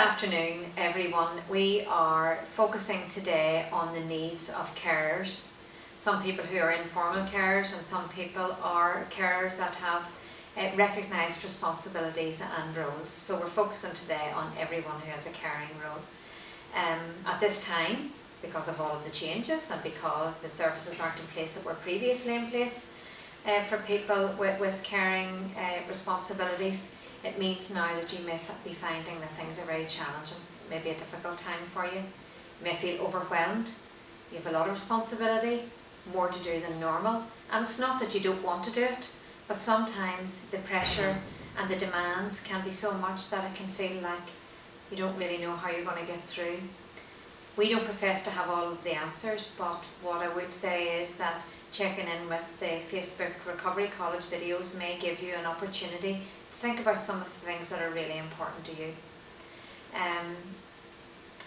afternoon, everyone. We are focusing today on the needs of carers. Some people who are informal carers and some people are carers that have recognised responsibilities and roles. So we're focusing today on everyone who has a caring role. At this time, because of all of the changes and because the services aren't in place that were previously in place for people with caring responsibilities, it means now that you may be finding that things are very challenging, maybe a difficult time for you. You may feel overwhelmed, you have a lot of responsibility, more to do than normal, and it's not that you don't want to do it, but sometimes the pressure and the demands can be so much that it can feel like you don't really know how you're going to get through. We don't profess to have all of the answers, but what I would say is that checking in with the Facebook Recovery College videos may give you an opportunity to think about some of the things that are really important to you.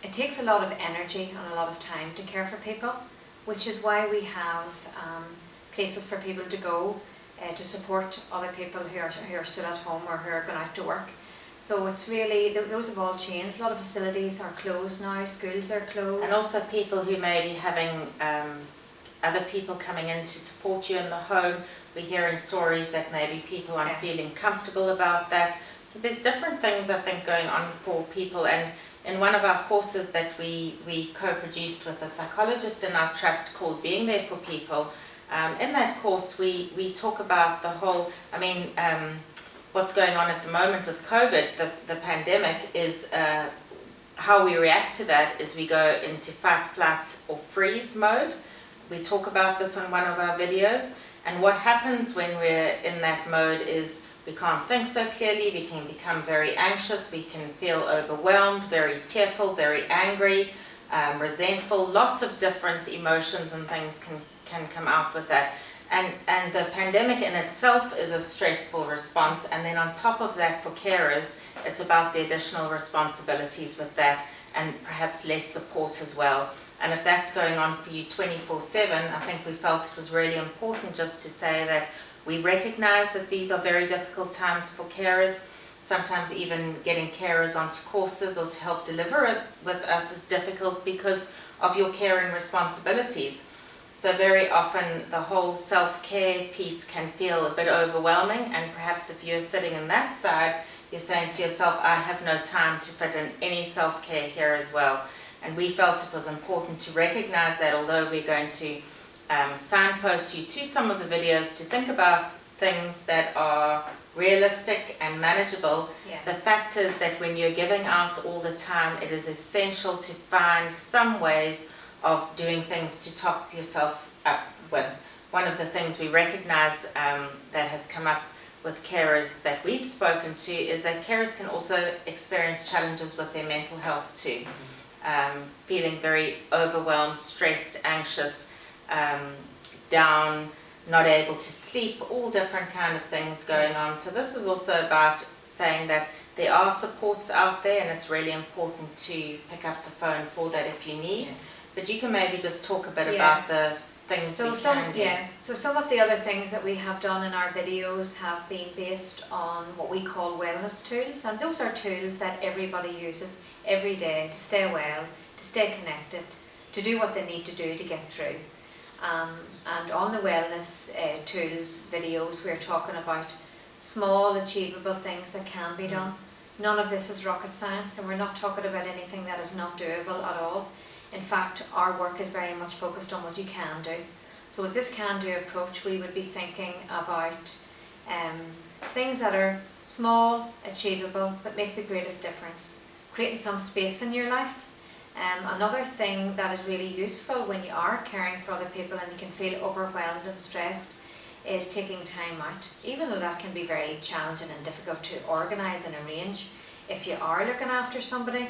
It takes a lot of energy and a lot of time to care for people, which is why we have places for people to go to support other people who are still at home or who are going out to work. So it's really, those have all changed. A lot of facilities are closed now, schools are closed. And also people who may be having other people coming in to support you in the home. We're hearing stories that maybe people aren't feeling comfortable about that. So there's different things I think going on for people, and in one of our courses that we co-produced with a psychologist in our trust called Being There for People, in that course we talk about the whole, what's going on at the moment with COVID, the pandemic, is how we react to that is we go into fight, flight or freeze mode. We talk about this on one of our videos, and what happens when we're in that mode is we can't think so clearly, we can become very anxious, we can feel overwhelmed, very tearful, very angry, resentful. Lots of different emotions and things can come out with that. And the pandemic in itself is a stressful response, and then on top of that for carers, it's about the additional responsibilities with that and perhaps less support as well. And if that's going on for you 24/7, I think we felt it was really important just to say that we recognise that these are very difficult times for carers. Sometimes even getting carers onto courses or to help deliver it with us is difficult because of your caring responsibilities. So very often the whole self-care piece can feel a bit overwhelming, and perhaps if you're sitting in that side, you're saying to yourself, I have no time to fit in any self-care here as well. And we felt it was important to recognise that, although we're going to signpost you to some of the videos to think about things that are realistic and manageable, the fact is that when you're giving out all the time, it is essential to find some ways of doing things to top yourself up with. One of the things we recognise that has come up with carers that we've spoken to is that carers can also experience challenges with their mental health too. Feeling very overwhelmed, stressed, anxious, down, not able to sleep, all different kind of things going on. So this is also about saying that there are supports out there, and it's really important to pick up the phone for that if you need. But you can maybe just talk a bit about the things we can do. So some of the other things that we have done in our videos have been based on what we call wellness tools, and those are tools that everybody uses every day to stay well, to stay connected, to do what they need to do to get through. And on the wellness tools videos, we're talking about small achievable things that can be done. None of this is rocket science, and we're not talking about anything that is not doable at all. In fact, our work is very much focused on what you can do. So with this can-do approach, we would be thinking about things that are small, achievable, but make the greatest difference. Creating some space in your life. Another thing that is really useful when you are caring for other people and you can feel overwhelmed and stressed is taking time out. Even though that can be very challenging and difficult to organise and arrange, if you are looking after somebody,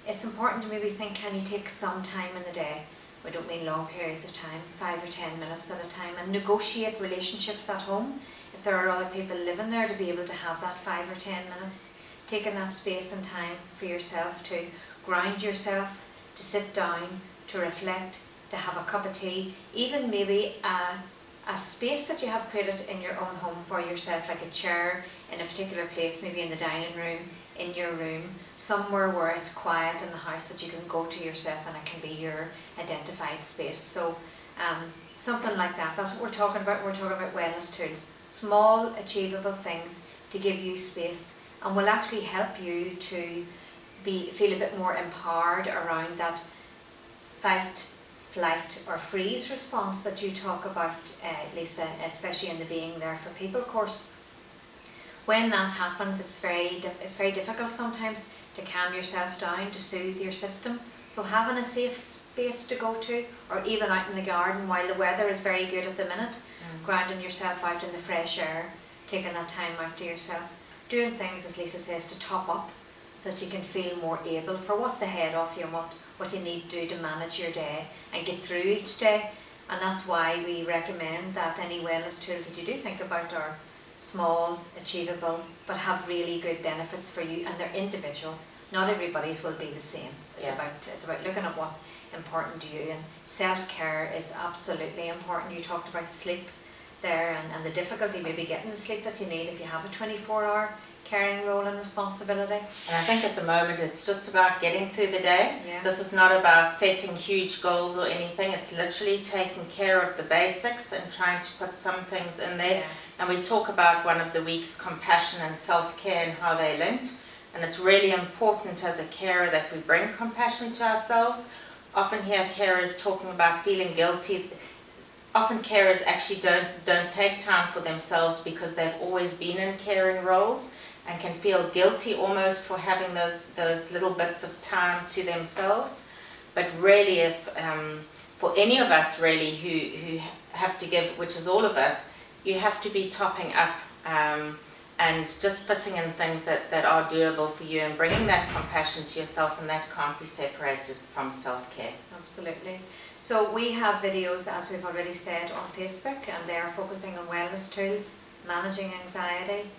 it's important to maybe think, can you take some time in the day? We don't mean long periods of time, 5 or 10 minutes at a time, and negotiate relationships at home. If there are other people living there, to be able to have that 5 or 10 minutes, taking that space and time for yourself to ground yourself, to sit down, to reflect, to have a cup of tea, even maybe a space that you have created in your own home for yourself, like a chair in a particular place, maybe in the dining room, in your room, somewhere where it's quiet in the house that you can go to yourself and it can be your identified space. So something like that, that's what we're talking about. We're talking about wellness tools, small achievable things to give you space, and will actually help you to feel a bit more empowered around that fight, flight or freeze response that you talk about, Lisa, especially in the Being There for People course. When that happens, it's very difficult sometimes to calm yourself down, to soothe your system. So having a safe space to go to, or even out in the garden while the weather is very good at the minute, grounding yourself out in the fresh air, taking that time out to yourself, doing things, as Lisa says, to top up so that you can feel more able for what's ahead of you and what you need to do to manage your day and get through each day. And that's why we recommend that any wellness tools that you do think about are small, achievable, but have really good benefits for you, and they're individual. Not everybody's will be the same. It's about looking at what's important to you, and self-care is absolutely important. You talked about sleep there and the difficulty maybe getting the sleep that you need if you have a 24-hour caring role and responsibility. And I think at the moment it's just about getting through the day. Yeah. This is not about setting huge goals or anything. It's literally taking care of the basics and trying to put some things in there. Yeah. And we talk about one of the week's compassion and self-care and how they're linked. And it's really important as a carer that we bring compassion to ourselves. Often hear carers talking about feeling guilty. Often carers actually don't take time for themselves because they've always been in caring roles, and can feel guilty almost for having those little bits of time to themselves. But really, if for any of us really who have to give, which is all of us, you have to be topping up and just putting in things that are doable for you, and bringing that compassion to yourself, and that can't be separated from self-care. Absolutely. So we have videos, as we've already said, on Facebook, and they are focusing on wellness tools, managing anxiety.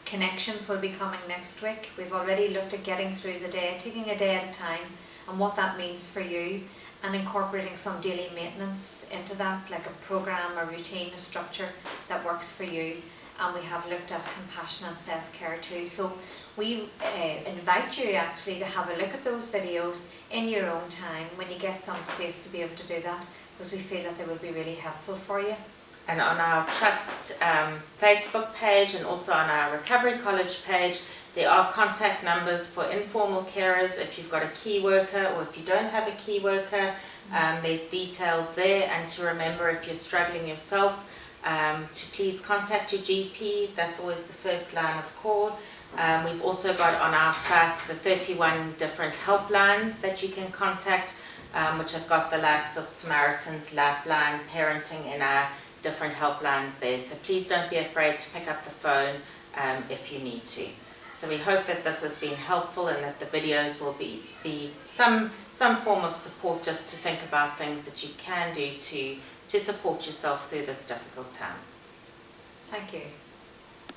Connections will be coming next week. We've already looked at getting through the day, taking a day at a time, and what that means for you, and incorporating some daily maintenance into that, like a program, a routine, a structure that works for you. And we have looked at compassion and self-care too. So we invite you actually to have a look at those videos in your own time when you get some space to be able to do that, because we feel that they will be really helpful for you. And on our Trust Facebook page, and also on our Recovery College page, there are contact numbers for informal carers if you've got a key worker, or if you don't have a key worker, there's details there. And to remember, if you're struggling yourself, to please contact your GP. That's always the first line of call. We've also got on our site the 31 different helplines that you can contact, which have got the likes of Samaritan's, Lifeline, Parenting in our different helplines there. So please don't be afraid to pick up the phone if you need to. So we hope that this has been helpful, and that the videos will be some form of support, just to think about things that you can do to support yourself through this difficult time. Thank you.